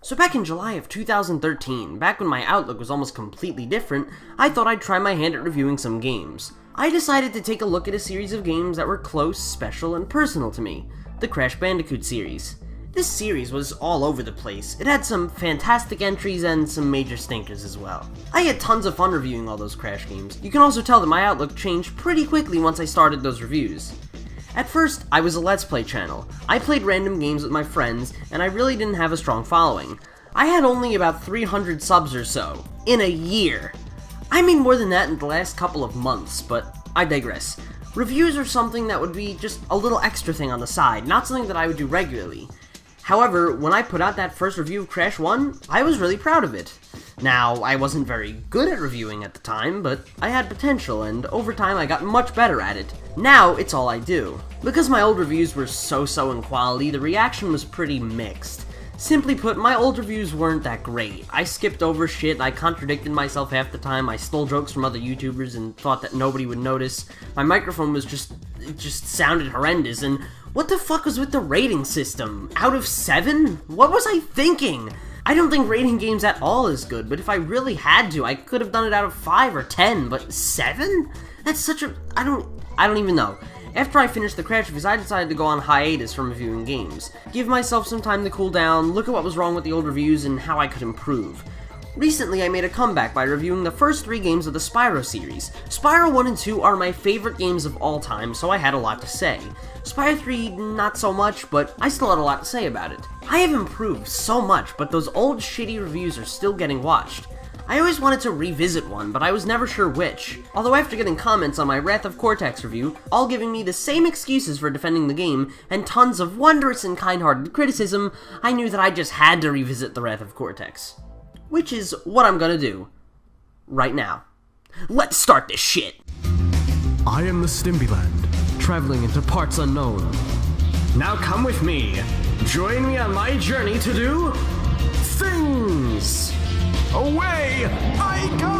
So back in July of 2013, back when my outlook was almost completely different, I thought I'd try my hand at reviewing some games. I decided to take a look at a series of games that were close, special, and personal to me, the Crash Bandicoot series. This series was all over the place. It had some fantastic entries and some major stinkers as well. I had tons of fun reviewing all those Crash games. You can also tell that my outlook changed pretty quickly once I started those reviews. At first, I was a Let's Play channel. I played random games with my friends, and I really didn't have a strong following. I had only about 300 subs or so, in a year. I mean more than that in the last couple of months, but I digress. Reviews are something that would be just a little extra thing on the side, not something that I would do regularly. However, when I put out that first review of Crash 1, I was really proud of it. Now, I wasn't very good at reviewing at the time, but I had potential, and over time I got much better at it. Now, it's all I do. Because my old reviews were so-so in quality, the reaction was pretty mixed. Simply put, my old reviews weren't that great. I skipped over shit, I contradicted myself half the time, I stole jokes from other YouTubers and thought that nobody would notice. My microphone was it just sounded horrendous, and what the fuck was with the rating system? Out of 7? What was I thinking? I don't think rating games at all is good, but if I really had to, I could have done it out of 5 or 10, but 7? That's such a... I don't even know. After I finished the Crash reviews, I decided to go on hiatus from reviewing games. Give myself some time to cool down, look at what was wrong with the old reviews, and how I could improve. Recently, I made a comeback by reviewing the first 3 games of the Spyro series. Spyro 1 and 2 are my favorite games of all time, so I had a lot to say. Spyro 3, not so much, but I still had a lot to say about it. I have improved so much, but those old shitty reviews are still getting watched. I always wanted to revisit one, but I was never sure which. Although after getting comments on my Wrath of Cortex review, all giving me the same excuses for defending the game, and tons of wondrous and kind-hearted criticism, I knew that I just had to revisit the Wrath of Cortex. Which is what I'm gonna do. Right now. Let's start this shit! I am the Stimpyland, traveling into parts unknown. Now come with me. Join me on my journey to do... things! Away I go!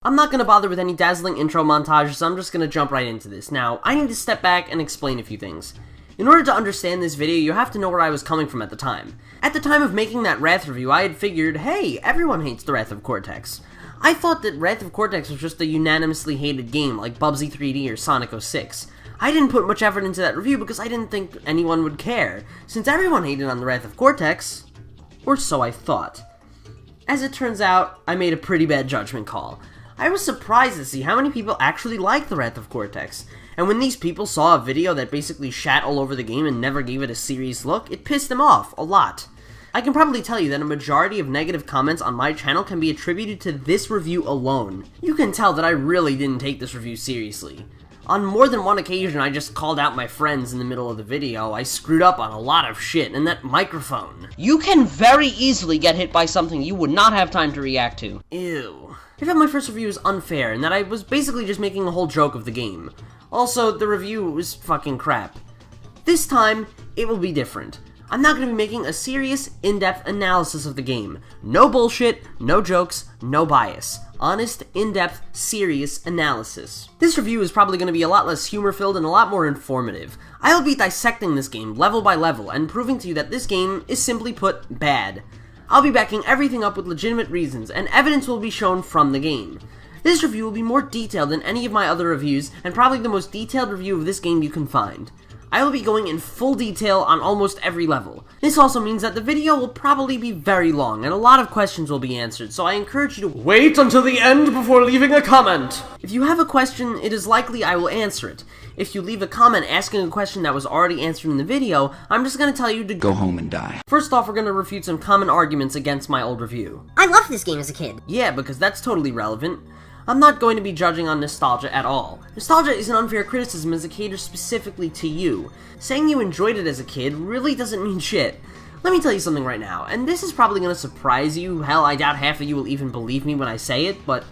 I'm not gonna bother with any dazzling intro montage, so I'm just gonna jump right into this. Now, I need to step back and explain a few things. In order to understand this video, you have to know where I was coming from at the time. At the time of making that Wrath review, I had figured, hey, everyone hates the Wrath of Cortex. I thought that Wrath of Cortex was just a unanimously hated game like Bubsy 3D or Sonic 06. I didn't put much effort into that review because I didn't think anyone would care, since everyone hated on the Wrath of Cortex. Or so I thought. As it turns out, I made a pretty bad judgment call. I was surprised to see how many people actually liked the Wrath of Cortex, and when these people saw a video that basically shat all over the game and never gave it a serious look, it pissed them off a lot. I can probably tell you that a majority of negative comments on my channel can be attributed to this review alone. You can tell that I really didn't take this review seriously. On more than one occasion, I just called out my friends in the middle of the video. I screwed up on a lot of shit, and that microphone. You can very easily get hit by something you would not have time to react to. Ew. I felt my first review was unfair, and that I was basically just making a whole joke of the game. Also, the review was fucking crap. This time, it will be different. I'm not going to be making a serious, in-depth analysis of the game. No bullshit, no jokes, no bias. Honest, in-depth, serious analysis. This review is probably going to be a lot less humor-filled and a lot more informative. I'll be dissecting this game level by level and proving to you that this game is simply put bad. I'll be backing everything up with legitimate reasons, and evidence will be shown from the game. This review will be more detailed than any of my other reviews, and probably the most detailed review of this game you can find. I will be going in full detail on almost every level. This also means that the video will probably be very long, and a lot of questions will be answered, so I encourage you to wait until the end before leaving a comment! If you have a question, it is likely I will answer it. If you leave a comment asking a question that was already answered in the video, I'm just gonna tell you to go home and die. First off, we're gonna refute some common arguments against my old review. I loved this game as a kid. Yeah, because that's totally relevant. I'm not going to be judging on nostalgia at all. Nostalgia is an unfair criticism as it caters specifically to you. Saying you enjoyed it as a kid really doesn't mean shit. Let me tell you something right now, and this is probably going to surprise you. Hell, I doubt half of you will even believe me when I say it, but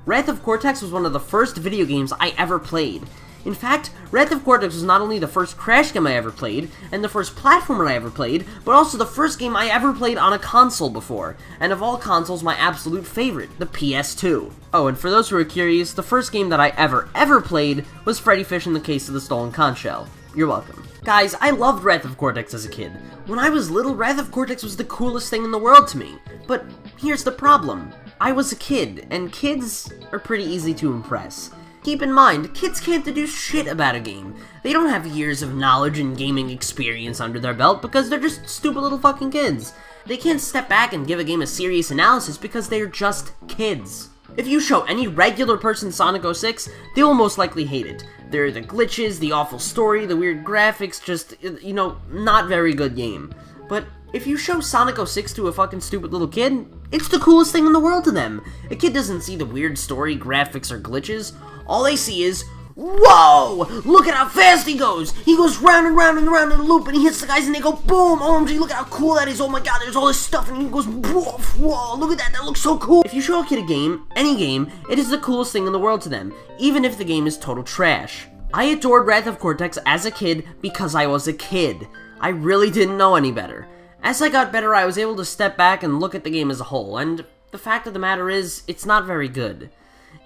Wrath of Cortex was one of the first video games I ever played. In fact, Wrath of Cortex was not only the first Crash game I ever played, and the first platformer I ever played, but also the first game I ever played on a console before, and of all consoles, my absolute favorite, the PS2. Oh, and for those who are curious, the first game that I ever played was Freddy Fish in the Case of the Stolen Conch Shell. You're welcome. Guys, I loved Wrath of Cortex as a kid. When I was little, Wrath of Cortex was the coolest thing in the world to me. But here's the problem. I was a kid, and kids are pretty easy to impress. Keep in mind, kids can't deduce shit about a game. They don't have years of knowledge and gaming experience under their belt because they're just stupid little fucking kids. They can't step back and give a game a serious analysis because they're just kids. If you show any regular person Sonic 06, they will most likely hate it. There are the glitches, the awful story, the weird graphics, just, you know, not very good game. But if you show Sonic 06 to a fucking stupid little kid, it's the coolest thing in the world to them. A kid doesn't see the weird story, graphics, or glitches. All they see is, whoa! Look at how fast he goes! He goes round and round and round in a loop, and he hits the guys, and they go, boom! OMG, look at how cool that is! Oh my god, there's all this stuff, and he goes, whoa, whoa, look at that, that looks so cool! If you show a kid a game, any game, it is the coolest thing in the world to them, even if the game is total trash. I adored Wrath of Cortex as a kid because I was a kid. I really didn't know any better. As I got better, I was able to step back and look at the game as a whole, and the fact of the matter is, it's not very good.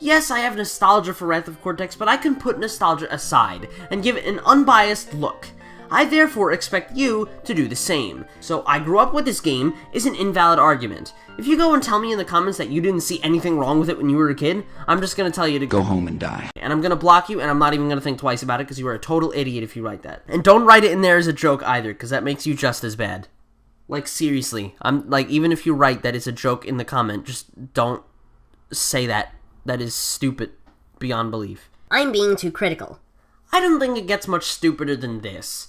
Yes, I have nostalgia for Wrath of Cortex, but I can put nostalgia aside and give it an unbiased look. I therefore expect you to do the same. So I grew up with this game is an invalid argument. If you go and tell me in the comments that you didn't see anything wrong with it when you were a kid, I'm just gonna tell you to go home and die. And I'm gonna block you, and I'm not even gonna think twice about it because you are a total idiot if you write that. And don't write it in there as a joke either, because that makes you just as bad. Like, seriously. Even if you write that it's a joke in the comment, just don't say that. That is stupid beyond belief. I'm being too critical. I don't think it gets much stupider than this.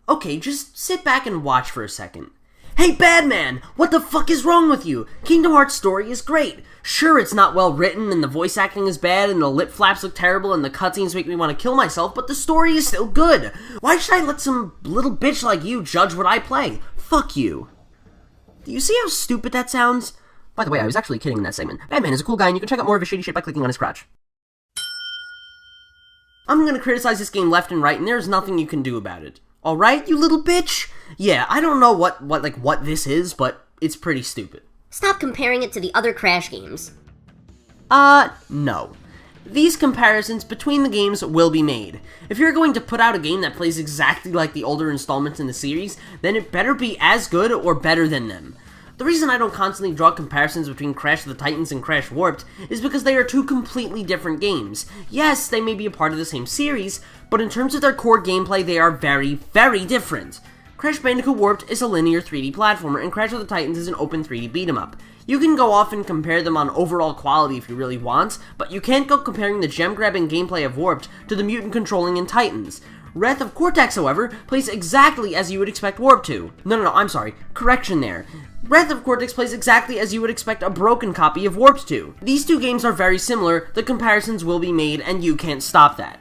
Okay, just sit back and watch for a second. Hey, Badman! What the fuck is wrong with you? Kingdom Hearts story is great. Sure, it's not well written, and the voice acting is bad, and the lip flaps look terrible, and the cutscenes make me want to kill myself, but the story is still good. Why should I let some little bitch like you judge what I play? Fuck you. Do you see how stupid that sounds? By the way, I was actually kidding in that segment. Batman is a cool guy, and you can check out more of his shitty shit by clicking on his crotch. I'm gonna criticize this game left and right, and there's nothing you can do about it. Alright, you little bitch? Yeah, I don't know what this is, but it's pretty stupid. Stop comparing it to the other Crash games. No. These comparisons between the games will be made. If you're going to put out a game that plays exactly like the older installments in the series, then it better be as good or better than them. The reason I don't constantly draw comparisons between Crash of the Titans and Crash Warped is because they are two completely different games. Yes, they may be a part of the same series, but in terms of their core gameplay, they are very, very different. Crash Bandicoot Warped is a linear 3D platformer, and Crash of the Titans is an open 3D beat-em-up. You can go off and compare them on overall quality if you really want, but you can't go comparing the gem-grabbing gameplay of Warped to the mutant controlling in Titans. Wrath of Cortex, however, plays exactly as you would expect Warped to. No, I'm sorry. Correction there. Wrath of Cortex plays exactly as you would expect a broken copy of Warped to. These two games are very similar, the comparisons will be made, and you can't stop that.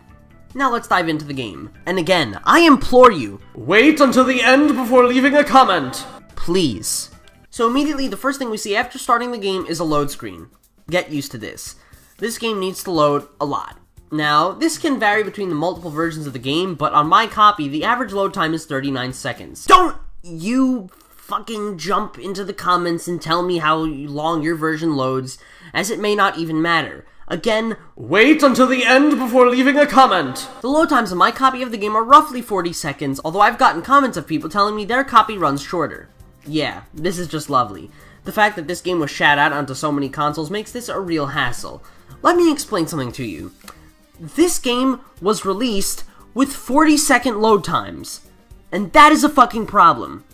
Now let's dive into the game. And again, I implore you, wait until the end before leaving a comment. Please. So immediately, the first thing we see after starting the game is a load screen. Get used to this. This game needs to load a lot. Now, this can vary between the multiple versions of the game, but on my copy, the average load time is 39 seconds. Don't you fucking jump into the comments and tell me how long your version loads, as it may not even matter. Again, wait until the end before leaving a comment. The load times on my copy of the game are roughly 40 seconds, although I've gotten comments of people telling me their copy runs shorter. Yeah, this is just lovely. The fact that this game was shat out onto so many consoles makes this a real hassle. Let me explain something to you. This game was released with 40-second load times, and that is a fucking problem.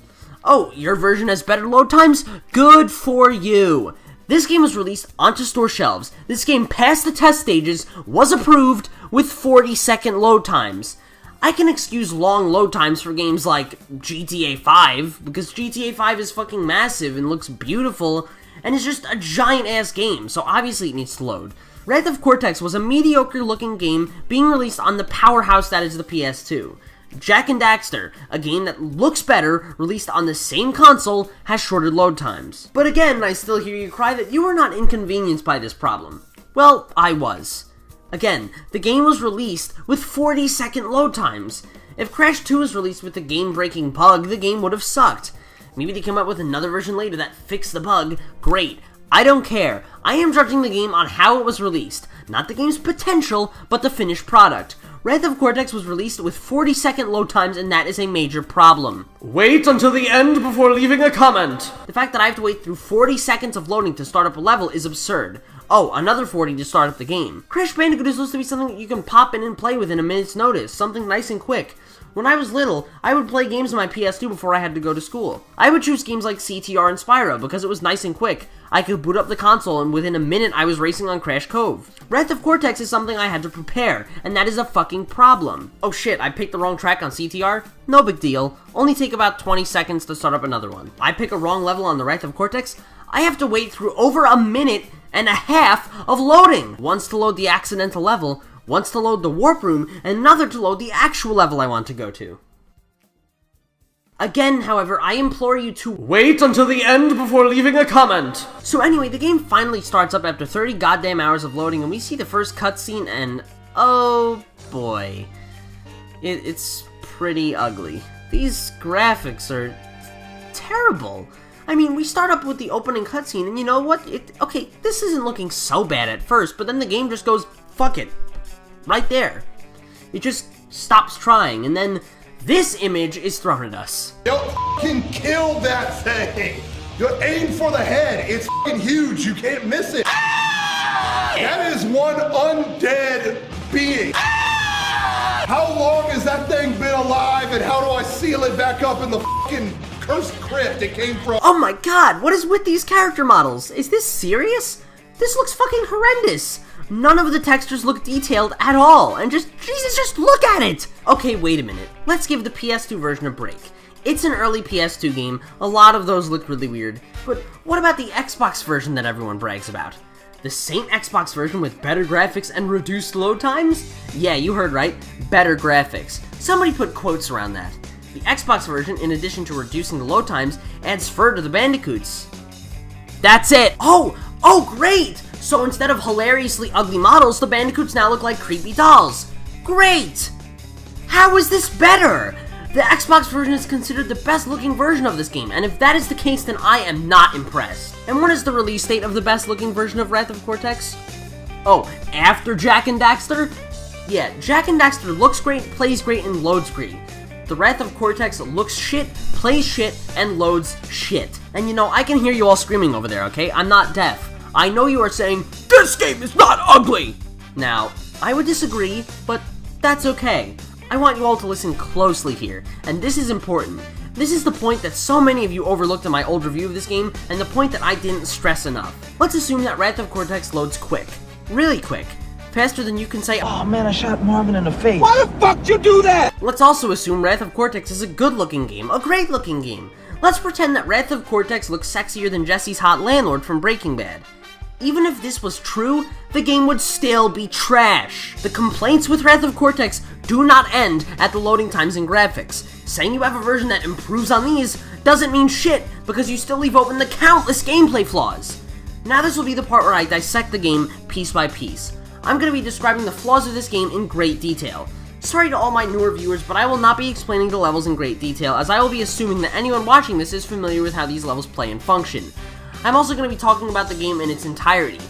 Oh, your version has better load times? Good for you! This game was released onto store shelves. This game passed the test stages, was approved with 40-second load times. I can excuse long load times for games like GTA 5, because GTA 5 is fucking massive and looks beautiful, and is just a giant-ass game, so obviously it needs to load. Wrath of Cortex was a mediocre-looking game being released on the powerhouse that is the PS2. Jak and Daxter, a game that looks better, released on the same console, has shorter load times. But again, I still hear you cry that you were not inconvenienced by this problem. Well, I was. Again, the game was released with 40-second load times. If Crash 2 was released with a game-breaking bug, the game would have sucked. Maybe they came up with another version later that fixed the bug. Great. I don't care. I am judging the game on how it was released, not the game's potential, but the finished product. Wrath of Cortex was released with 40-second load times, and that is a major problem. Wait until the end before leaving a comment. The fact that I have to wait through 40 seconds of loading to start up a level is absurd. Oh, another 40 to start up the game. Crash Bandicoot is supposed to be something that you can pop in and play within a minute's notice, something nice and quick. When I was little, I would play games on my PS2 before I had to go to school. I would choose games like CTR and Spyro because it was nice and quick. I could boot up the console and within a minute I was racing on Crash Cove. Wrath of Cortex is something I had to prepare, and that is a fucking problem. Oh shit, I picked the wrong track on CTR? No big deal. Only take about 20 seconds to start up another one. I pick a wrong level on the Wrath of Cortex, I have to wait through over a minute and a half of loading. Once to load the accidental level, once to load the warp room, and another to load the actual level I want to go to. Again, however, I implore you to wait until the end before leaving a comment. So anyway, the game finally starts up after 30 goddamn hours of loading, and we see the first cutscene, and oh boy, it's pretty ugly. These graphics are terrible. I mean, we start up with the opening cutscene, and you know what? Okay, this isn't looking so bad at first, but then the game just goes, fuck it. Right there. It just stops trying, and then this image is thrown at us. Yo, f***ing kill that thing! You aim for the head, it's f***ing huge, you can't miss it! That is one undead being! How long has that thing been alive, and how do I seal it back up in the f***ing cursed crypt it came from? Oh my god, what is with these character models? Is this serious? This looks fucking horrendous! None of the textures look detailed at all, and Jesus, just look at it! Okay, wait a minute. Let's give the PS2 version a break. It's an early PS2 game, a lot of those look really weird, but what about the Xbox version that everyone brags about? The same Xbox version with better graphics and reduced load times? Yeah, you heard right, better graphics. Somebody put quotes around that. The Xbox version, in addition to reducing the load times, adds fur to the Bandicoots. That's it! Oh, great! So instead of hilariously ugly models, the Bandicoots now look like creepy dolls. Great! How is this better? The Xbox version is considered the best looking version of this game, and if that is the case, then I am not impressed. And what is the release date of the best looking version of Wrath of Cortex? Oh, after Jak and Daxter? Yeah, Jak and Daxter looks great, plays great, and loads great. The Wrath of Cortex looks shit, plays shit, and loads shit. And you know, I can hear you all screaming over there, okay? I'm not deaf. I know you are saying, this game is not ugly! Now, I would disagree, but that's okay. I want you all to listen closely here, and this is important. This is the point that so many of you overlooked in my old review of this game, and the point that I didn't stress enough. Let's assume that Wrath of Cortex loads quick. Really quick. Faster than you can say, oh man, I shot Marvin in the face. Why the fuck did you do that? Let's also assume Wrath of Cortex is a good-looking game, a great-looking game. Let's pretend that Wrath of Cortex looks sexier than Jesse's hot landlord from Breaking Bad. Even if this was true, the game would still be trash. The complaints with Wrath of Cortex do not end at the loading times and graphics. Saying you have a version that improves on these doesn't mean shit, because you still leave open the countless gameplay flaws. Now this will be the part where I dissect the game piece by piece. I'm going to be describing the flaws of this game in great detail. Sorry to all my newer viewers, but I will not be explaining the levels in great detail, as I will be assuming that anyone watching this is familiar with how these levels play and function. I'm also going to be talking about the game in its entirety.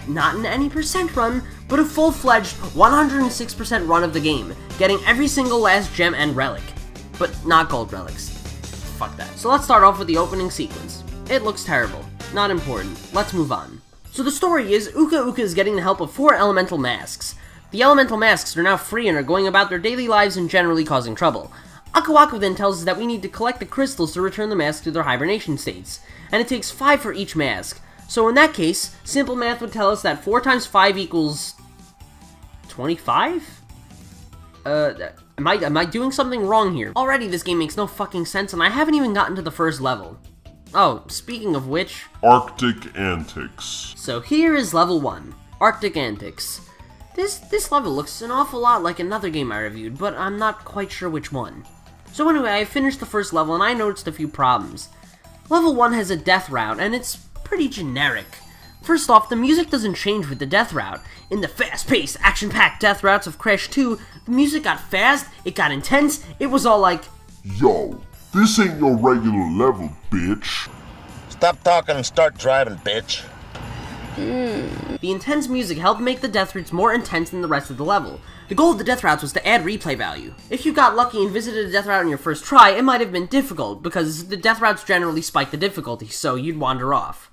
Not in any percent run, but a full-fledged 106% run of the game, getting every single last gem and relic. But not gold relics. Fuck that. So let's start off with the opening sequence. It looks terrible. Not important. Let's move on. So the story is, Uka Uka is getting the help of 4 elemental masks. The elemental masks are now free and are going about their daily lives and generally causing trouble. Aku Aku then tells us that we need to collect the crystals to return the masks to their hibernation states, and it takes 5 for each mask. So in that case, simple math would tell us that 4 times 5 equals 25? Am I doing something wrong here? Already this game makes no fucking sense, and I haven't even gotten to the first level. Oh, speaking of which... Arctic Antics. So here is level 1, Arctic Antics. This level looks an awful lot like another game I reviewed, but I'm not quite sure which one. So anyway, I finished the first level and I noticed a few problems. Level 1 has a death route, and it's pretty generic. First off, the music doesn't change with the death route. In the fast-paced, action-packed death routes of Crash 2, the music got fast, it got intense, it was all like, Yo, this ain't your regular level, bitch. Stop talking and start driving, bitch. The intense music helped make the death routes more intense than the rest of the level. The goal of the death routes was to add replay value. If you got lucky and visited a death route on your first try, it might have been difficult, because the death routes generally spike the difficulty, so you'd wander off.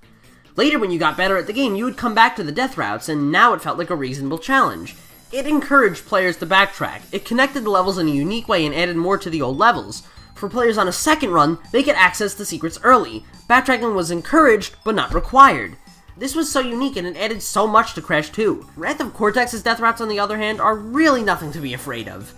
Later, when you got better at the game, you would come back to the death routes, and now it felt like a reasonable challenge. It encouraged players to backtrack, it connected the levels in a unique way and added more to the old levels. For players on a second run, they could access the secrets early. Backtracking was encouraged, but not required. This was so unique and it added so much to Crash 2. Wrath of Cortex's death routes, on the other hand, are really nothing to be afraid of.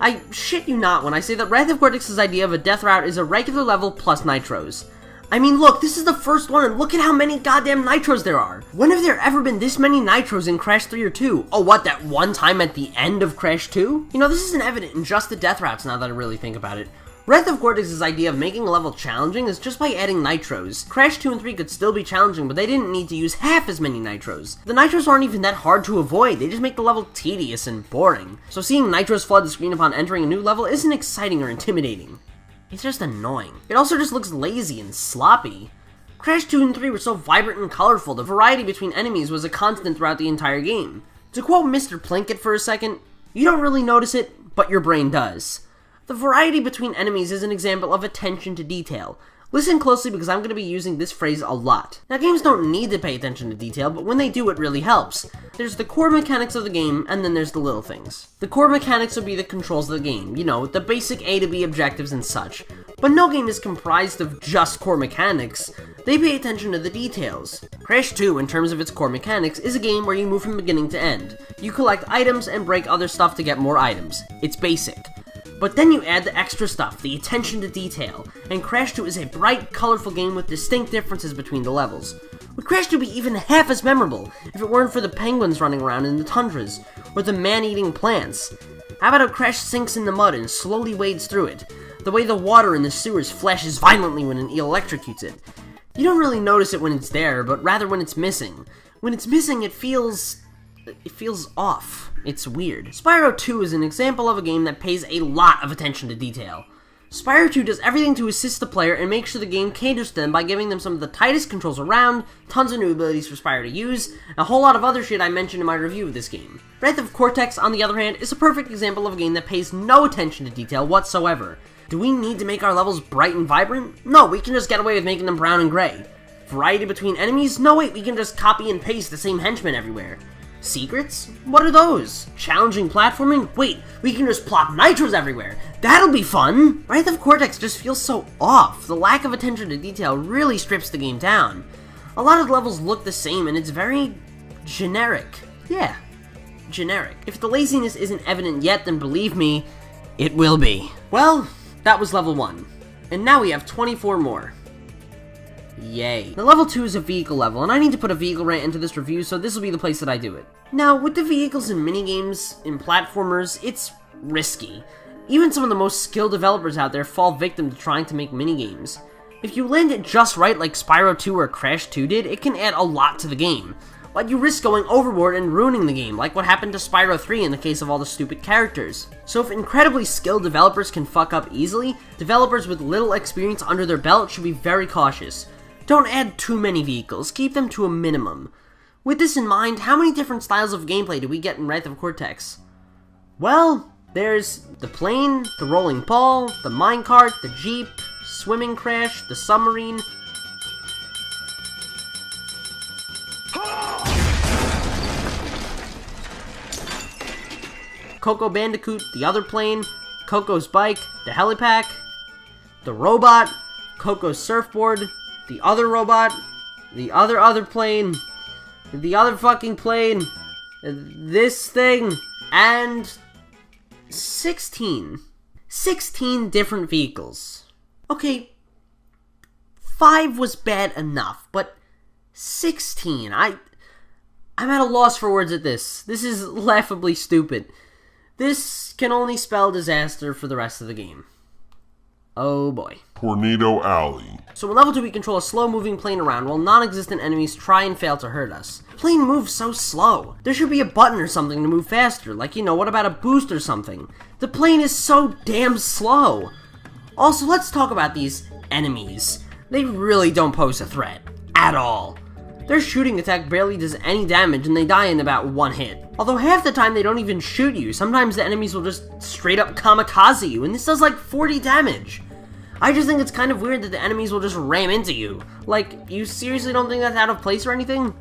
I shit you not when I say that Wrath of Cortex's idea of a death route is a regular level plus nitros. I mean, look, this is the first one, and look at how many goddamn nitros there are. When have there ever been this many nitros in Crash 3 or 2? Oh, what, that one time at the end of Crash 2? You know, this isn't evident in just the death routes now that I really think about it. Wrath of Cortex's idea of making a level challenging is just by adding nitros. Crash 2 and 3 could still be challenging, but they didn't need to use half as many nitros. The nitros aren't even that hard to avoid, they just make the level tedious and boring. So seeing nitros flood the screen upon entering a new level isn't exciting or intimidating. It's just annoying. It also just looks lazy and sloppy. Crash 2 and 3 were so vibrant and colorful, the variety between enemies was a constant throughout the entire game. To quote Mr. Plinkett for a second, you don't really notice it, but your brain does. The variety between enemies is an example of attention to detail. Listen closely because I'm going to be using this phrase a lot. Now, games don't need to pay attention to detail, but when they do, it really helps. There's the core mechanics of the game, and then there's the little things. The core mechanics would be the controls of the game, you know, the basic A to B objectives and such. But no game is comprised of just core mechanics. They pay attention to the details. Crash 2, in terms of its core mechanics, is a game where you move from beginning to end. You collect items and break other stuff to get more items. It's basic. But then you add the extra stuff, the attention to detail, and Crash 2 is a bright, colorful game with distinct differences between the levels. Would Crash 2 be even half as memorable if it weren't for the penguins running around in the tundras, or the man-eating plants? How about how Crash sinks in the mud and slowly wades through it? The way the water in the sewers flashes violently when an eel electrocutes it. You don't really notice it when it's there, but rather when it's missing. When it's missing, it feels off. It's weird. Spyro 2 is an example of a game that pays a lot of attention to detail. Spyro 2 does everything to assist the player and make sure the game caters to them by giving them some of the tightest controls around, tons of new abilities for Spyro to use, and a whole lot of other shit I mentioned in my review of this game. Wrath of Cortex, on the other hand, is a perfect example of a game that pays no attention to detail whatsoever. Do we need to make our levels bright and vibrant? No, we can just get away with making them brown and gray. Variety between enemies? No wait, we can just copy and paste the same henchmen everywhere. Secrets? What are those? Challenging platforming? Wait, we can just plop nitros everywhere. That'll be fun! Wrath of Cortex just feels so off. The lack of attention to detail really strips the game down. A lot of the levels look the same and it's very generic. Yeah, generic. If the laziness isn't evident yet, then believe me, it will be. Well, that was level 1. And now we have 24 more. Yay. Now, level 2 is a vehicle level, and I need to put a vehicle rant into this review, so this will be the place that I do it. Now, with the vehicles in minigames, in platformers, it's risky. Even some of the most skilled developers out there fall victim to trying to make minigames. If you land it just right like Spyro 2 or Crash 2 did, it can add a lot to the game. But you risk going overboard and ruining the game, like what happened to Spyro 3 in the case of all the stupid characters. So if incredibly skilled developers can fuck up easily, developers with little experience under their belt should be very cautious. Don't add too many vehicles, keep them to a minimum. With this in mind, how many different styles of gameplay do we get in Wrath of Cortex? Well, there's the plane, the rolling ball, the minecart, the jeep, swimming crash, the submarine. Coco Bandicoot, the other plane, Coco's bike, the helipack, the robot, Coco's surfboard, the other robot, the other plane, the other fucking plane, this thing, and 16 different vehicles. Okay, 5 was bad enough, but 16, I'm at a loss for words at this. This is laughably stupid. This can only spell disaster for the rest of the game. Oh boy. Tornado Alley. So in level 2 we control a slow-moving plane around while non-existent enemies try and fail to hurt us. The plane moves so slow. There should be a button or something to move faster, like, you know, what about a boost or something? The plane is so damn slow. Also, let's talk about these enemies. They really don't pose a threat. At all. Their shooting attack barely does any damage and they die in about one hit. Although half the time they don't even shoot you, sometimes the enemies will just straight up kamikaze you, and this does like 40 damage. I just think it's kind of weird that the enemies will just ram into you. Like, you seriously don't think that's out of place or anything?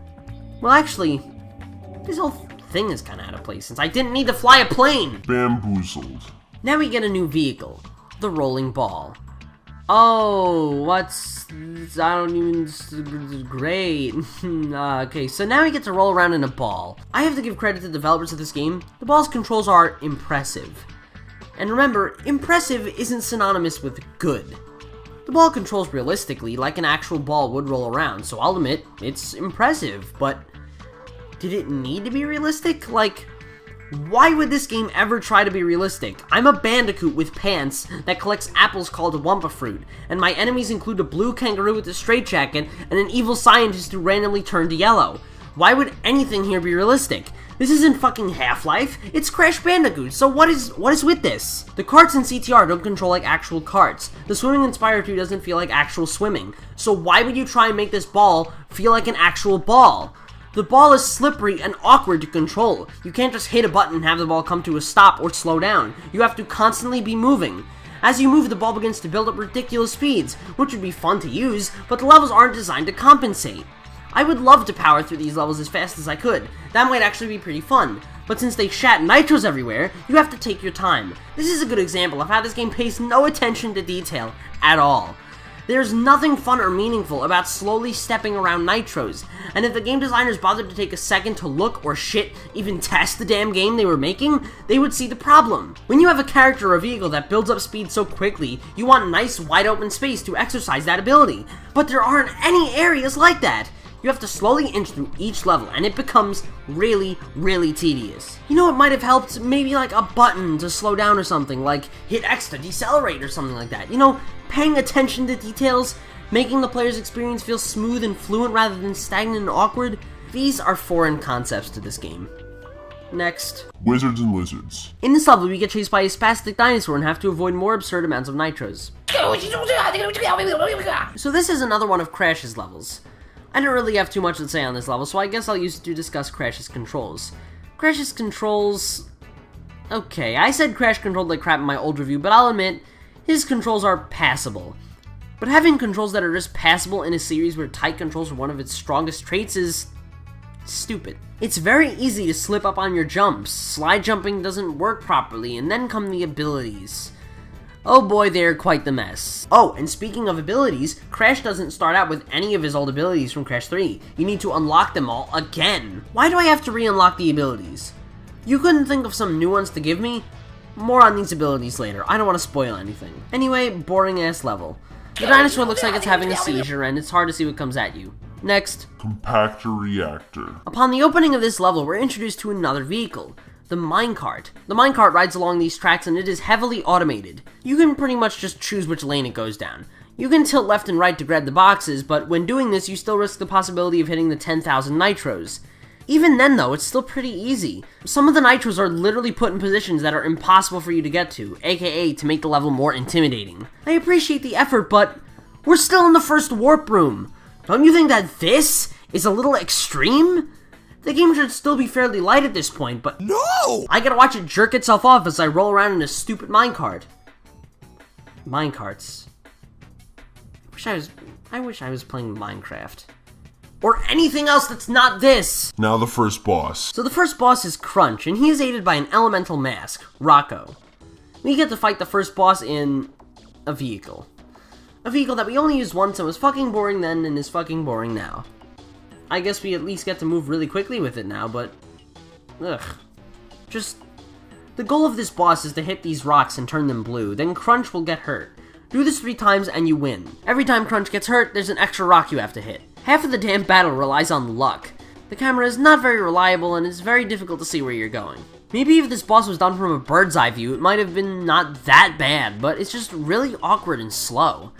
Well, actually, this whole thing is kind of out of place since I didn't need to fly a plane! Bamboozled. Now we get a new vehicle, the rolling ball. Oh, I don't even, great. Okay, so now we get to roll around in a ball. I have to give credit to the developers of this game. The ball's controls are impressive. And remember, impressive isn't synonymous with good. The ball controls realistically, like an actual ball would roll around, so I'll admit, it's impressive, but did it need to be realistic? Like, why would this game ever try to be realistic? I'm a Bandicoot with pants that collects apples called Wumpa Fruit, and my enemies include a blue kangaroo with a straitjacket and an evil scientist who randomly turned yellow. Why would anything here be realistic? This isn't fucking Half-Life, it's Crash Bandicoot, so what is with this? The carts in CTR don't control like actual carts. The swimming in Spyro 2 doesn't feel like actual swimming. So why would you try and make this ball feel like an actual ball? The ball is slippery and awkward to control. You can't just hit a button and have the ball come to a stop or slow down. You have to constantly be moving. As you move, the ball begins to build up ridiculous speeds, which would be fun to use, but the levels aren't designed to compensate. I would love to power through these levels as fast as I could. That might actually be pretty fun. But since they shat nitros everywhere, you have to take your time. This is a good example of how this game pays no attention to detail at all. There's nothing fun or meaningful about slowly stepping around nitros, and if the game designers bothered to take a second to look or shit, even test the damn game they were making, they would see the problem. When you have a character or a vehicle that builds up speed so quickly, you want nice wide open space to exercise that ability. But there aren't any areas like that. You have to slowly inch through each level, and it becomes really, really tedious. You know what might have helped? Maybe like a button to slow down or something, like hit X to decelerate or something like that. You know, paying attention to details, making the player's experience feel smooth and fluent rather than stagnant and awkward. These are foreign concepts to this game. Next. Wizards and Lizards. In this level, we get chased by a spastic dinosaur and have to avoid more absurd amounts of nitros. So this is another one of Crash's levels. I don't really have too much to say on this level, so I guess I'll use it to discuss Crash's controls. Crash's controls... Okay, I said Crash controlled like crap in my old review, but I'll admit, his controls are passable. But having controls that are just passable in a series where tight controls are one of its strongest traits is... stupid. It's very easy to slip up on your jumps, slide jumping doesn't work properly, and then come the abilities. Oh boy, they're quite the mess. Oh, and speaking of abilities, Crash doesn't start out with any of his old abilities from Crash 3. You need to unlock them all again. Why do I have to re-unlock the abilities? You couldn't think of some new ones to give me? More on these abilities later, I don't want to spoil anything. Anyway, boring ass level. The dinosaur looks like it's having a seizure and it's hard to see what comes at you. Next. Compactor Reactor. Upon the opening of this level, we're introduced to another vehicle. The minecart. The minecart rides along these tracks and it is heavily automated. You can pretty much just choose which lane it goes down. You can tilt left and right to grab the boxes, but when doing this you still risk the possibility of hitting the 10,000 nitros. Even then though, it's still pretty easy. Some of the nitros are literally put in positions that are impossible for you to get to, aka to make the level more intimidating. I appreciate the effort, but we're still in the first warp room. Don't you think that this is a little extreme? The game should still be fairly light at this point, but no! I gotta watch it jerk itself off as I roll around in a stupid minecart. Minecarts. I wish I was playing Minecraft. Or anything else that's not this! Now the first boss. So the first boss is Crunch, and he is aided by an elemental mask, Rocco. We get to fight the first boss in a vehicle. A vehicle that we only used once and was fucking boring then and is fucking boring now. I guess we at least get to move really quickly with it now, but... ugh. Just... the goal of this boss is to hit these rocks and turn them blue, then Crunch will get hurt. Do this 3 times and you win. Every time Crunch gets hurt, there's an extra rock you have to hit. Half of the damn battle relies on luck. The camera is not very reliable and it's very difficult to see where you're going. Maybe if this boss was done from a bird's eye view, it might have been not that bad, but it's just really awkward and slow.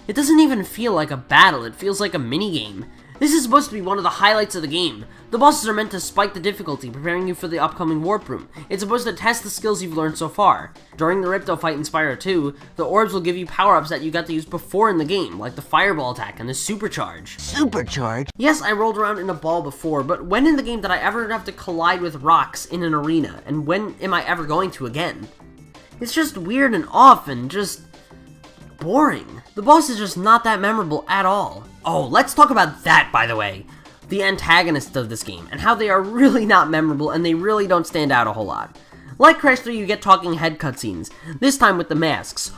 It doesn't even feel like a battle, it feels like a minigame. This is supposed to be one of the highlights of the game. The bosses are meant to spike the difficulty, preparing you for the upcoming warp room. It's supposed to test the skills you've learned so far. During the Ripto fight in Spyro 2, the orbs will give you power-ups that you got to use before in the game, like the fireball attack and the supercharge. Supercharge? Yes, I rolled around in a ball before, but when in the game did I ever have to collide with rocks in an arena, and when am I ever going to again? It's just weird and off and just boring. The boss is just not that memorable at all. Oh, let's talk about that, by the way. The antagonists of this game, and how they are really not memorable and they really don't stand out a whole lot. Like Crash 3, you get talking head cutscenes, this time with the masks.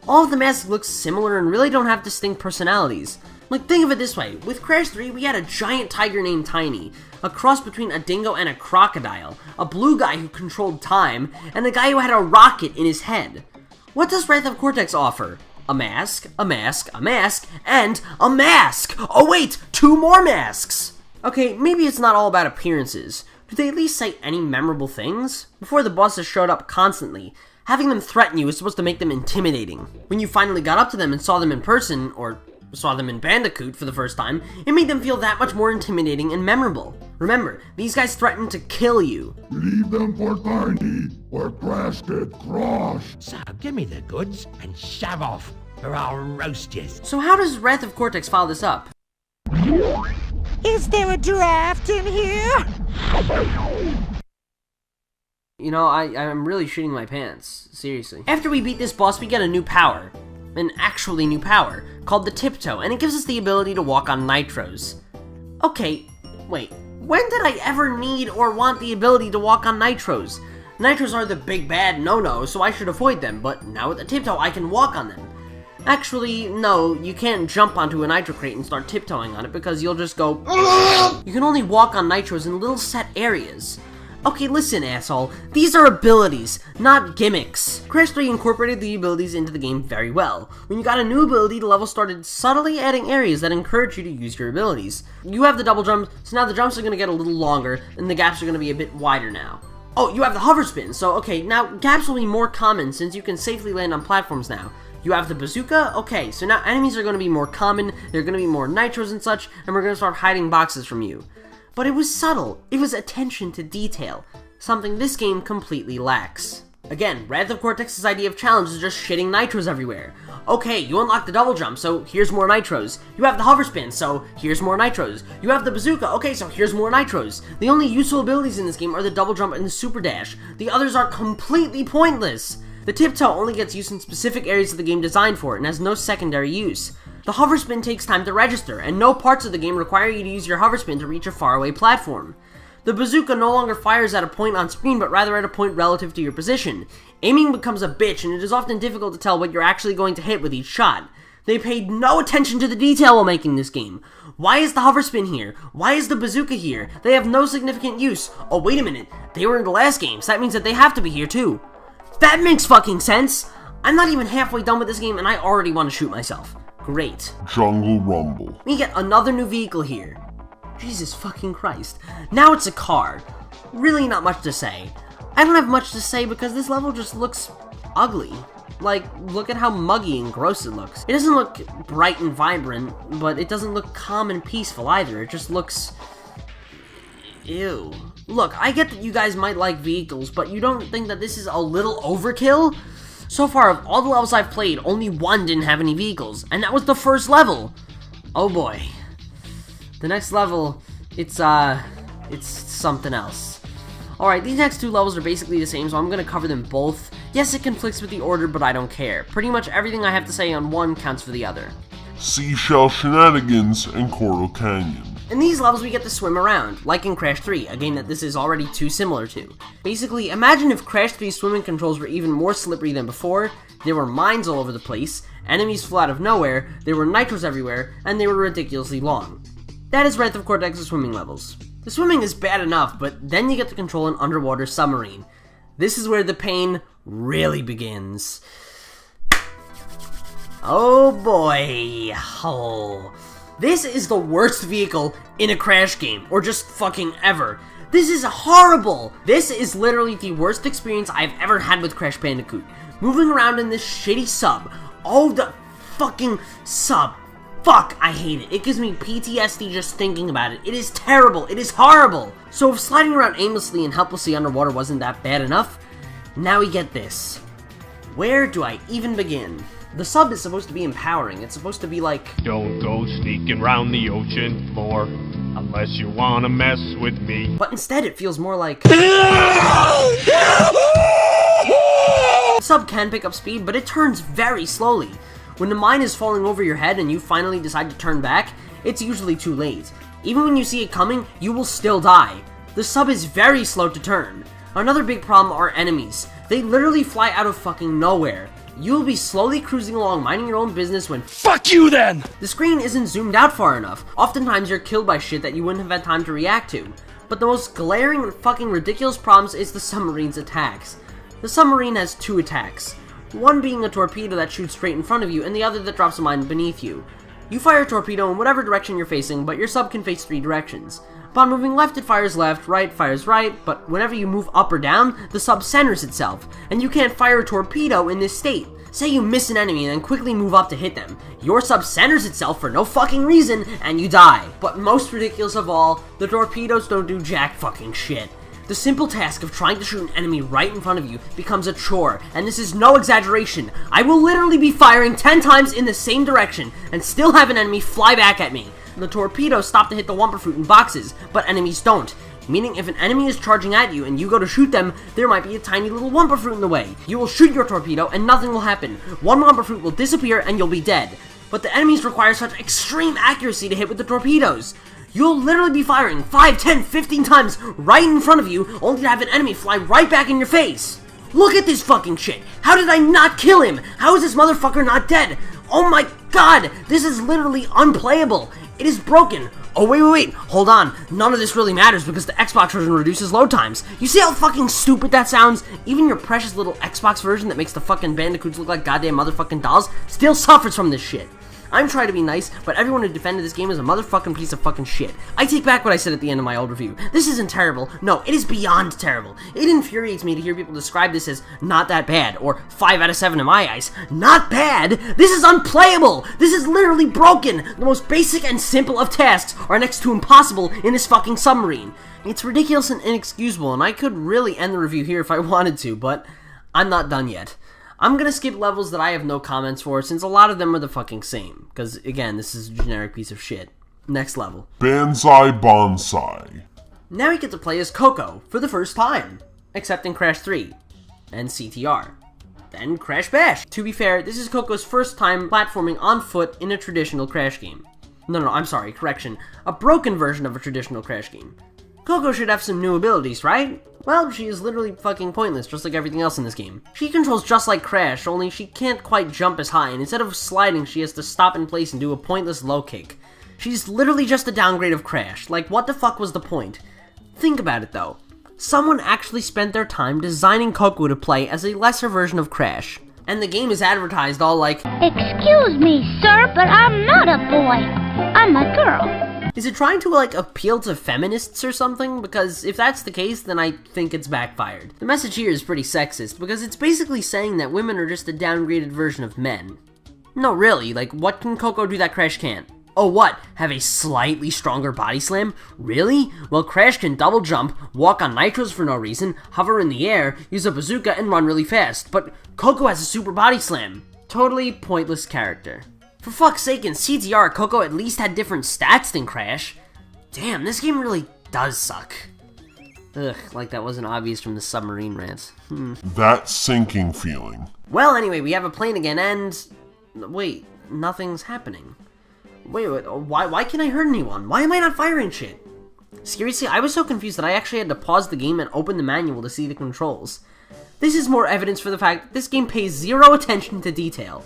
All of the masks look similar and really don't have distinct personalities. Like, think of it this way, with Crash 3, we had a giant tiger named Tiny, a cross between a dingo and a crocodile, a blue guy who controlled time, and a guy who had a rocket in his head. What does Wrath of Cortex offer? A mask, a mask, a mask, and a mask! Oh wait, 2 more masks! Okay, maybe it's not all about appearances. Do they at least say any memorable things? Before, the bosses showed up constantly. Having them threaten you is supposed to make them intimidating. When you finally got up to them and saw them in person, or saw them in Bandicoot for the first time, it made them feel that much more intimidating and memorable. Remember, these guys threatened to kill you. Leave them for Tiny, or Crash get crushed. So, give me the goods and shove off, or I'll roast you. So how does Wrath of Cortex follow this up? Is there a draft in here? You know, I'm really shitting my pants. Seriously. After we beat this boss, we get a new power. An actually new power, called the Tiptoe, and it gives us the ability to walk on nitros. Okay, wait. When did I ever need or want the ability to walk on nitros? Nitros are the big bad no-no, so I should avoid them, but now with the Tiptoe, I can walk on them. Actually, no, you can't jump onto a nitro crate and start tiptoeing on it because you'll just go You can only walk on nitros in little set areas. Okay, listen, asshole. These are abilities, not gimmicks. Crash 3 incorporated the abilities into the game very well. When you got a new ability, the level started subtly adding areas that encourage you to use your abilities. You have the double jump, so now the jumps are going to get a little longer, and the gaps are going to be a bit wider now. Oh, you have the hover spin, so okay, now gaps will be more common since you can safely land on platforms now. You have the bazooka? Okay, so now enemies are going to be more common, they're going to be more nitros and such, and we're going to start hiding boxes from you. But it was subtle, it was attention to detail, something this game completely lacks. Again, Wrath of Cortex's idea of challenge is just shitting nitros everywhere. Okay, you unlock the double jump, so here's more nitros. You have the hover spin, so here's more nitros. You have the bazooka, okay, so here's more nitros. The only useful abilities in this game are the double jump and the super dash. The others are completely pointless. The Tiptoe only gets used in specific areas of the game designed for it and has no secondary use. The hover spin takes time to register, and no parts of the game require you to use your hover spin to reach a faraway platform. The bazooka no longer fires at a point on screen, but rather at a point relative to your position. Aiming becomes a bitch, and it is often difficult to tell what you're actually going to hit with each shot. They paid no attention to the detail while making this game. Why is the hover spin here? Why is the bazooka here? They have no significant use. Oh, wait a minute. They were in the last game, so that means that they have to be here too. That makes fucking sense! I'm not even halfway done with this game, and I already want to shoot myself. Great. Jungle Rumble. We get another new vehicle here. Jesus fucking Christ. Now it's a car. Really not much to say. I don't have much to say because this level just looks ugly. Like, look at how muggy and gross it looks. It doesn't look bright and vibrant, but it doesn't look calm and peaceful either. It just looks... ew. Look, I get that you guys might like vehicles, but you don't think that this is a little overkill? So far, of all the levels I've played, only one didn't have any vehicles, and that was the first level. Oh boy. The next level, it's something else. Alright, these next 2 levels are basically the same, so I'm gonna cover them both. Yes, it conflicts with the order, but I don't care. Pretty much everything I have to say on one counts for the other. Seashell Shenanigans and Coral Canyon. In these levels, we get to swim around, like in Crash 3, a game that this is already too similar to. Basically, imagine if Crash 3's swimming controls were even more slippery than before, there were mines all over the place, enemies flew out of nowhere, there were nitros everywhere, and they were ridiculously long. That is Wrath of Cortex's swimming levels. The swimming is bad enough, but then you get to control an underwater submarine. This is where the pain really begins. Oh boy. Oh. This is the worst vehicle in a Crash game, or just fucking ever. This is horrible! This is literally the worst experience I've ever had with Crash Bandicoot. Moving around in this shitty sub. Oh, the fucking sub. Fuck, I hate it. It gives me PTSD just thinking about it. It is terrible. It is horrible. So if sliding around aimlessly and helplessly underwater wasn't that bad enough, now we get this. Where do I even begin? The sub is supposed to be empowering. It's supposed to be like, don't go sneaking round the ocean floor unless you wanna mess with me. But instead it feels more like the sub can pick up speed, but it turns very slowly. When the mine is falling over your head and you finally decide to turn back, it's usually too late. Even when you see it coming, you will still die. The sub is very slow to turn. Another big problem are enemies. They literally fly out of fucking nowhere. You'll be slowly cruising along minding your own business when fuck you then! The screen isn't zoomed out far enough. Oftentimes you're killed by shit that you wouldn't have had time to react to. But the most glaring and fucking ridiculous problems is the submarine's attacks. The submarine has two attacks. One being a torpedo that shoots straight in front of you and the other that drops a mine beneath you. You fire a torpedo in whatever direction you're facing, but your sub can face 3 directions. Upon moving left, it fires left, right fires right, but whenever you move up or down, the sub centers itself, and you can't fire a torpedo in this state. Say you miss an enemy and then quickly move up to hit them. Your sub centers itself for no fucking reason, and you die. But most ridiculous of all, the torpedoes don't do jack fucking shit. The simple task of trying to shoot an enemy right in front of you becomes a chore, and this is no exaggeration. I will literally be firing 10 times in the same direction, and still have an enemy fly back at me. The torpedoes stop to hit the Wumpa Fruit in boxes, but enemies don't. Meaning if an enemy is charging at you and you go to shoot them, there might be a tiny little Wumpa Fruit in the way. You will shoot your torpedo and nothing will happen. One Wumpa Fruit will disappear and you'll be dead. But the enemies require such extreme accuracy to hit with the torpedoes. You'll literally be firing 5, 10, 15 times right in front of you, only to have an enemy fly right back in your face. Look at this fucking shit. How did I not kill him? How is this motherfucker not dead? Oh my god, this is literally unplayable. It is broken. Oh, wait, hold on. None of this really matters because the Xbox version reduces load times. You see how fucking stupid that sounds? Even your precious little Xbox version that makes the fucking Bandicoots look like goddamn motherfucking dolls still suffers from this shit. I'm trying to be nice, but everyone who defended this game is a motherfucking piece of fucking shit. I take back what I said at the end of my old review. This isn't terrible. No, it is beyond terrible. It infuriates me to hear people describe this as not that bad, or 5 out of 7 in my eyes. Not bad? This is unplayable! This is literally broken! The most basic and simple of tasks are next to impossible in this fucking submarine. It's ridiculous and inexcusable, and I could really end the review here if I wanted to, but I'm not done yet. I'm gonna skip levels that I have no comments for, since a lot of them are the fucking same. Because, again, this is a generic piece of shit. Next level. Banzai Bonsai. Now we get to play as Coco, for the first time. Except in Crash 3. And CTR. Then Crash Bash. To be fair, this is Coco's first time platforming on foot in a traditional Crash game. No, I'm sorry, correction. A broken version of a traditional Crash game. Coco should have some new abilities, right? Well, she is literally fucking pointless, just like everything else in this game. She controls just like Crash, only she can't quite jump as high, and instead of sliding, she has to stop in place and do a pointless low kick. She's literally just a downgrade of Crash. Like, what the fuck was the point? Think about it, though. Someone actually spent their time designing Coco to play as a lesser version of Crash. And the game is advertised all like, "Excuse me, sir, but I'm not a boy. I'm a girl." Is it trying to, like, appeal to feminists or something? Because if that's the case, then I think it's backfired. The message here is pretty sexist, because it's basically saying that women are just a downgraded version of men. No, really, like, what can Coco do that Crash can't? Oh, what? Have a slightly stronger body slam? Really? Well, Crash can double jump, walk on nitros for no reason, hover in the air, use a bazooka, and run really fast. But Coco has a super body slam. Totally pointless character. For fuck's sake, in CTR, Coco at least had different stats than Crash. Damn, this game really does suck. Ugh, like that wasn't obvious from the submarine rant. That sinking feeling. Well, anyway, we have a plane again, and... Wait, nothing's happening. Wait, why can't I hurt anyone? Why am I not firing shit? Seriously, I was so confused that I actually had to pause the game and open the manual to see the controls. This is more evidence for the fact that this game pays zero attention to detail.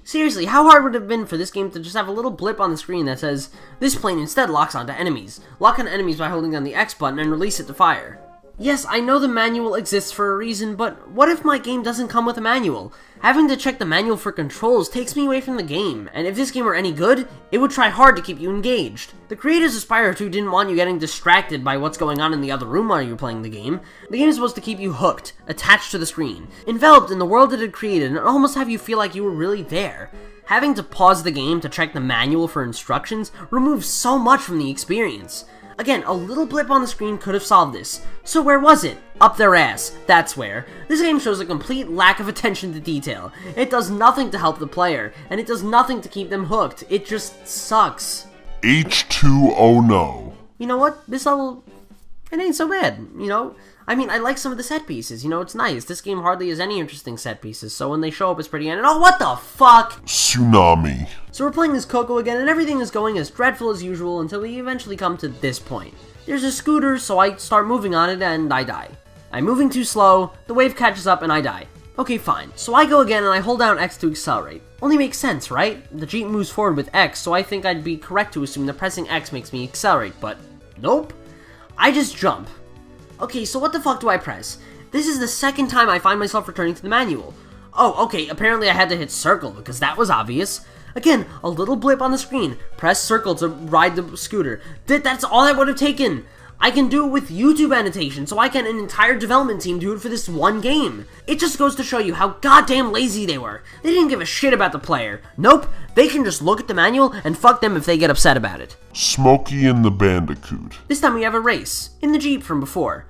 Seriously, how hard would it have been for this game to just have a little blip on the screen that says, "This plane instead locks onto enemies. Lock on enemies by holding down the X button and release it to fire." Yes, I know the manual exists for a reason, but what if my game doesn't come with a manual? Having to check the manual for controls takes me away from the game, and if this game were any good, it would try hard to keep you engaged. The creators of Spyro 2 didn't want you getting distracted by what's going on in the other room while you're playing the game. The game is supposed to keep you hooked, attached to the screen, enveloped in the world it had created, and almost have you feel like you were really there. Having to pause the game to check the manual for instructions removes so much from the experience. Again, a little blip on the screen could have solved this. So where was it? Up their ass. That's where. This game shows a complete lack of attention to detail. It does nothing to help the player, and it does nothing to keep them hooked. It just sucks. H2O no. You know what? This level, it ain't so bad, you know? I mean, I like some of the set pieces, you know, it's nice. This game hardly has any interesting set pieces, so when they show up, it's pretty and oh, what the fuck? Tsunami. So we're playing as Coco again, and everything is going as dreadful as usual until we eventually come to this point. There's a scooter, so I start moving on it, and I die. I'm moving too slow, the wave catches up, and I die. Okay, fine. So I go again, and I hold down X to accelerate. Only makes sense, right? The Jeep moves forward with X, so I think I'd be correct to assume that pressing X makes me accelerate, but nope. I just jump. Okay, so what the fuck do I press? This is the second time I find myself returning to the manual. Oh, okay, apparently I had to hit circle, because that was obvious. Again, a little blip on the screen. Press circle to ride the scooter. That's all I would have taken. I can do it with YouTube annotation, so I can an entire development team do it for this one game. It just goes to show you how goddamn lazy they were. They didn't give a shit about the player. Nope, they can just look at the manual and fuck them if they get upset about it. Smokey and the Bandicoot. This time we have a race, in the Jeep from before.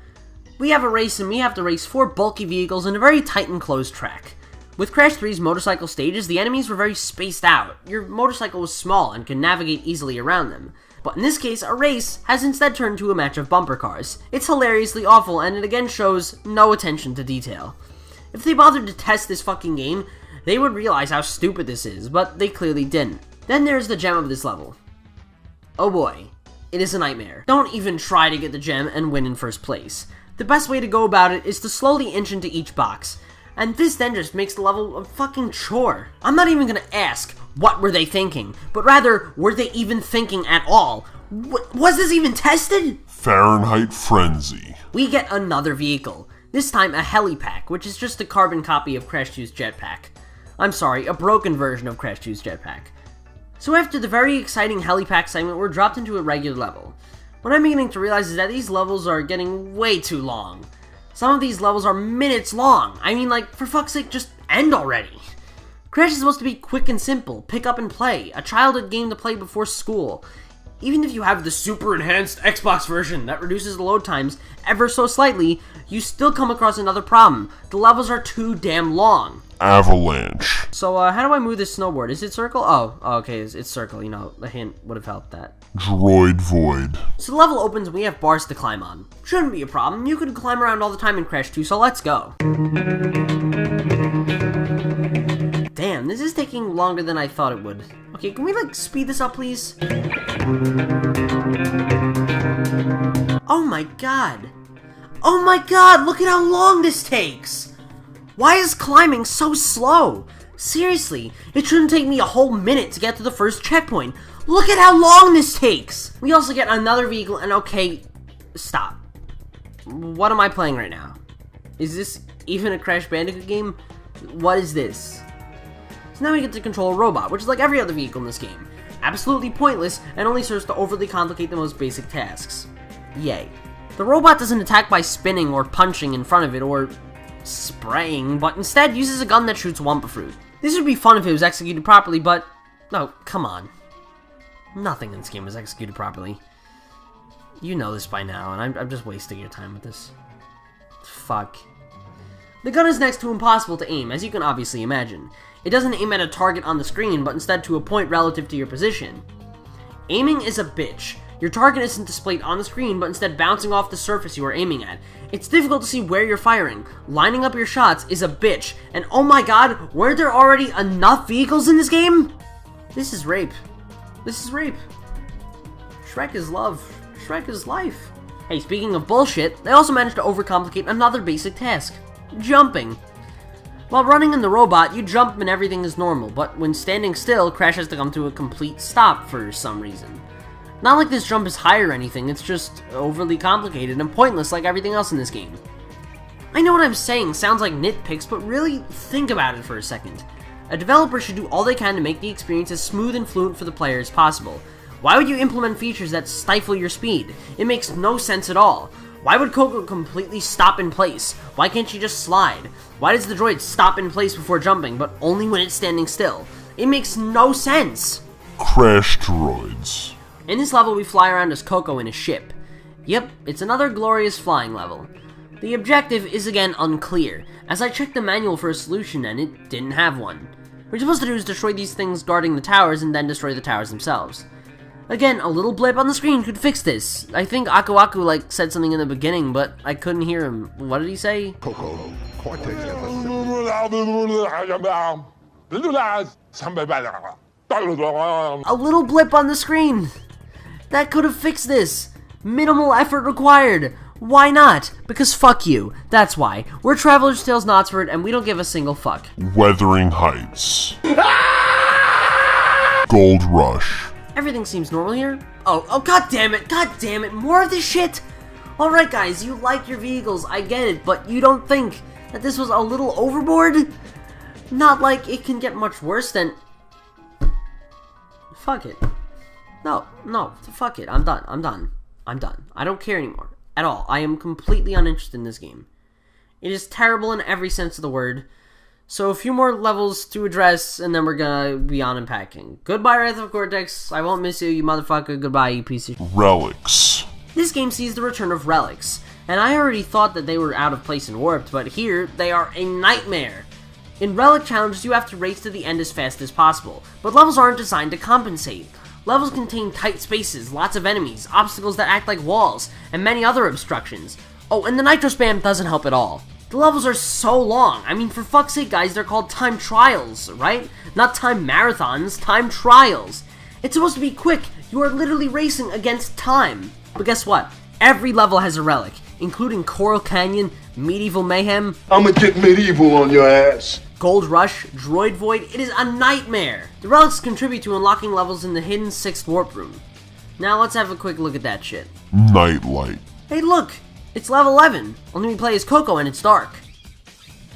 We have a race and we have to race 4 bulky vehicles in a very tight and closed track. With Crash 3's motorcycle stages, the enemies were very spaced out. Your motorcycle was small and could navigate easily around them. But in this case, a race has instead turned to a match of bumper cars. It's hilariously awful, and it again shows no attention to detail. If they bothered to test this fucking game, they would realize how stupid this is, but they clearly didn't. Then there's the gem of this level. Oh boy, it is a nightmare. Don't even try to get the gem and win in first place. The best way to go about it is to slowly inch into each box, and this then just makes the level a fucking chore. I'm not even gonna ask, what were they thinking, but rather, were they even thinking at all? Was this even tested? Fahrenheit Frenzy. We get another vehicle, this time a helipack, which is just a carbon copy of Crash 2's jetpack. I'm sorry, a broken version of Crash 2's jetpack. So after the very exciting helipack segment, we're dropped into a regular level. What I'm beginning to realize is that these levels are getting way too long. Some of these levels are minutes long. I mean, like, for fuck's sake, just end already. Crash is supposed to be quick and simple, pick up and play, a childhood game to play before school. Even if you have the super enhanced Xbox version that reduces the load times ever so slightly, you still come across another problem. The levels are too damn long. Avalanche. So, how do I move this snowboard? Is it circle? Oh, okay, it's circle, you know, the hint would have helped that. Droid Void. So the level opens and we have bars to climb on. Shouldn't be a problem, you could climb around all the time in Crash 2, so let's go. Damn, this is taking longer than I thought it would. Okay, can we, like, speed this up, please? Oh my god. Oh my god, look at how long this takes! Why is climbing so slow? Seriously, it shouldn't take me a whole minute to get to the first checkpoint. Look at how long this takes! We also get another vehicle, and okay, stop. What am I playing right now? Is this even a Crash Bandicoot game? What is this? So now we get to control a robot, which is like every other vehicle in this game. Absolutely pointless, and only serves to overly complicate the most basic tasks. Yay. The robot doesn't attack by spinning or punching in front of it, or spraying, but instead uses a gun that shoots Wumpa Fruit. This would be fun if it was executed properly, but no, come on. Nothing in this game was executed properly. You know this by now, and I'm just wasting your time with this. Fuck. The gun is next to impossible to aim, as you can obviously imagine. It doesn't aim at a target on the screen, but instead to a point relative to your position. Aiming is a bitch. Your target isn't displayed on the screen, but instead bouncing off the surface you are aiming at. It's difficult to see where you're firing. Lining up your shots is a bitch. And oh my god, weren't there already enough vehicles in this game? This is rape. This is rape. Shrek is love. Shrek is life. Hey, speaking of bullshit, they also managed to overcomplicate another basic task. Jumping. While running in the robot, you jump and everything is normal, but when standing still, Crash has to come to a complete stop for some reason. Not like this jump is high or anything, it's just overly complicated and pointless like everything else in this game. I know what I'm saying sounds like nitpicks, but really think about it for a second. A developer should do all they can to make the experience as smooth and fluent for the player as possible. Why would you implement features that stifle your speed? It makes no sense at all. Why would Coco completely stop in place? Why can't she just slide? Why does the droid stop in place before jumping, but only when it's standing still? It makes no sense! Crash droids. In this level, we fly around as Coco in a ship. Yep, it's another glorious flying level. The objective is again unclear, as I checked the manual for a solution and it didn't have one. What we're supposed to do is destroy these things guarding the towers and then destroy the towers themselves. Again, a little blip on the screen could fix this. I think Aku Aku said something in the beginning, but I couldn't hear him. What did he say? Coco, Cortex A little blip on the screen! That could have fixed this! Minimal effort required! Why not? Because fuck you. That's why. We're Traveler's Tales Knotsford and we don't give a single fuck. Wuthering Heights. Gold Rush. Everything seems normal here. Oh, god damn it, more of this shit! Alright guys, you like your vehicles, I get it, but you don't think that this was a little overboard? Not like it can get much worse than... Fuck it. No, fuck it, I'm done. I don't care anymore. At all. I am completely uninterested in this game. It is terrible in every sense of the word. So a few more levels to address, and then we're gonna be on unpacking. Goodbye, Wrath of Cortex. I won't miss you, you motherfucker. Goodbye, you piece of... Relics. This game sees the return of relics, and I already thought that they were out of place and warped, but here, they are a nightmare. In relic challenges, you have to race to the end as fast as possible, but levels aren't designed to compensate. Levels contain tight spaces, lots of enemies, obstacles that act like walls, and many other obstructions. Oh, and the nitro spam doesn't help at all. The levels are so long. I mean, for fuck's sake, guys, they're called time trials, right? Not time marathons, time trials. It's supposed to be quick. You are literally racing against time. But guess what? Every level has a relic, including Coral Canyon, Medieval Mayhem. I'ma get medieval on your ass. Gold Rush, Droid Void, it is a nightmare! The relics contribute to unlocking levels in the hidden 6th warp room. Now let's have a quick look at that shit. Nightlight. Hey look! It's level 11! Only we play as Coco and it's dark.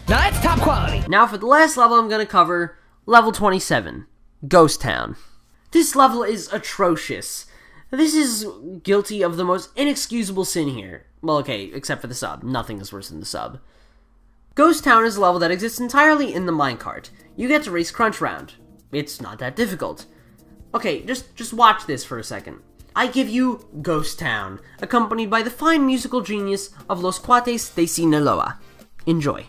Now that's top quality! Now for the last level I'm gonna cover, level 27. Ghost Town. This level is atrocious. This is guilty of the most inexcusable sin here. Well, okay, except for the sub. Nothing is worse than the sub. Ghost Town is a level that exists entirely in the minecart. You get to race Crunch Round. It's not that difficult. Okay, just watch this for a second. I give you Ghost Town, accompanied by the fine musical genius of Los Cuates de Sinaloa. Enjoy.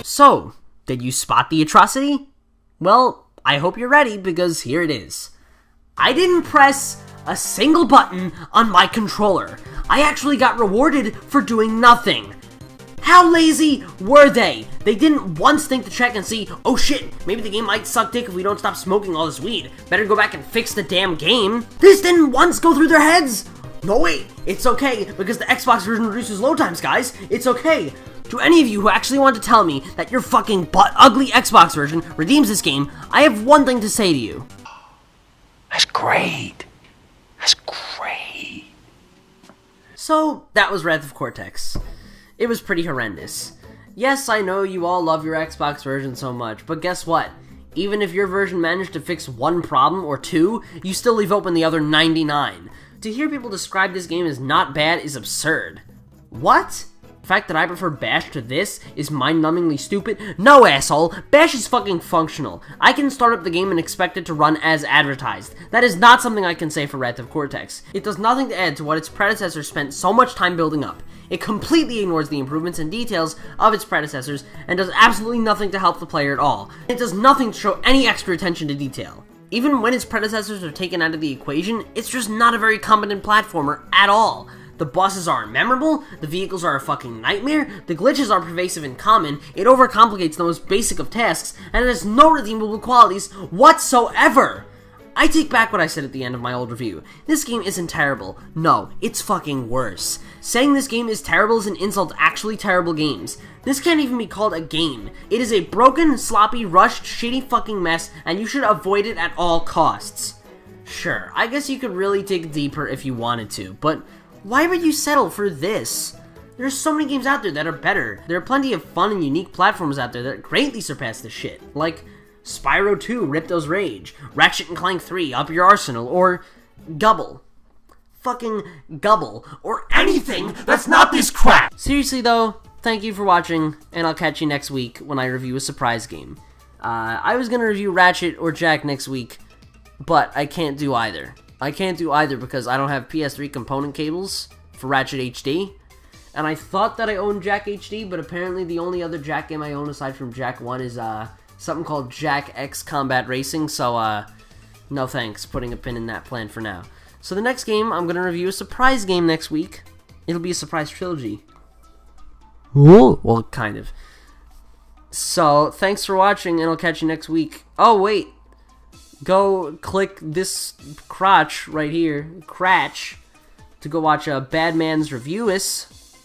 So, did you spot the atrocity? Well, I hope you're ready because here it is. I didn't press a single button on my controller. I actually got rewarded for doing nothing. How lazy were they? They didn't once think to check and see, oh shit, maybe the game might suck dick if we don't stop smoking all this weed. Better go back and fix the damn game. This didn't once go through their heads. No wait, it's okay, because the Xbox version reduces load times, guys. It's okay. To any of you who actually want to tell me that your fucking butt-ugly Xbox version redeems this game, I have one thing to say to you. That's great. That's great. So, that was Wrath of Cortex. It was pretty horrendous. Yes, I know you all love your Xbox version so much, but guess what? Even if your version managed to fix one problem or two, you still leave open the other 99. To hear people describe this game as not bad is absurd. What? The fact that I prefer Bash to this is mind-numbingly stupid? No, asshole! Bash is fucking functional. I can start up the game and expect it to run as advertised. That is not something I can say for Wrath of Cortex. It does nothing to add to what its predecessor spent so much time building up. It completely ignores the improvements and details of its predecessors and does absolutely nothing to help the player at all. It does nothing to show any extra attention to detail. Even when its predecessors are taken out of the equation, it's just not a very competent platformer at all. The bosses aren't memorable, the vehicles are a fucking nightmare, the glitches are pervasive and common, it overcomplicates the most basic of tasks, and it has no redeemable qualities whatsoever! I take back what I said at the end of my old review. This game isn't terrible. No, it's fucking worse. Saying this game is terrible is an insult to actually terrible games. This can't even be called a game. It is a broken, sloppy, rushed, shitty fucking mess, and you should avoid it at all costs. Sure, I guess you could really dig deeper if you wanted to, but why would you settle for this? There's so many games out there that are better. There are plenty of fun and unique platforms out there that greatly surpass this shit. Like Spyro 2, Ripto's Rage, Ratchet & Clank 3, Up Your Arsenal, or Gubble. Fucking Gubble, or anything that's not this crap! Seriously though, thank you for watching, and I'll catch you next week when I review a surprise game. I was gonna review Ratchet or Jack next week, but I can't do either. I can't do either because I don't have PS3 component cables for Ratchet HD, and I thought that I owned Jack HD, but apparently the only other Jack game I own aside from Jack 1 is something called Jack X Combat Racing, so no thanks, putting a pin in that plan for now. So the next game, I'm going to review a surprise game next week. It'll be a surprise trilogy. Ooh. Well, kind of. So, thanks for watching, and I'll catch you next week. Oh, wait. Go click this crotch right here, Cratch, to go watch Bad Man's Reviewus.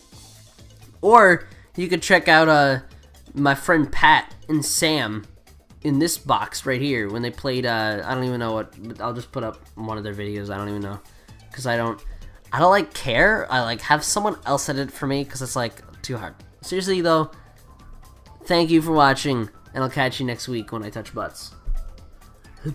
Or, you could check out my friend Pat and Sam in this box right here when they played I don't even know what, but I'll just put up one of their videos. I don't even know, because I don't like care. I like have someone else edit it for me because it's like too hard. Seriously though, thank you for watching, and I'll catch you next week when I touch butts. Ha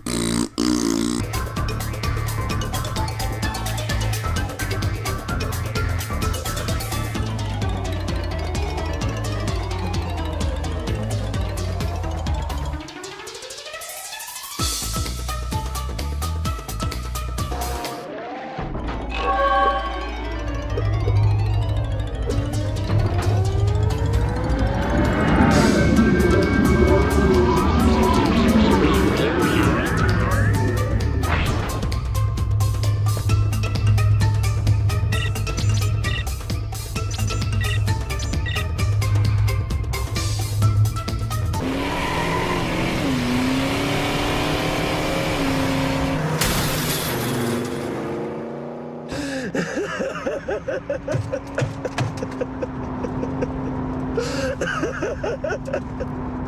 ha ha ha!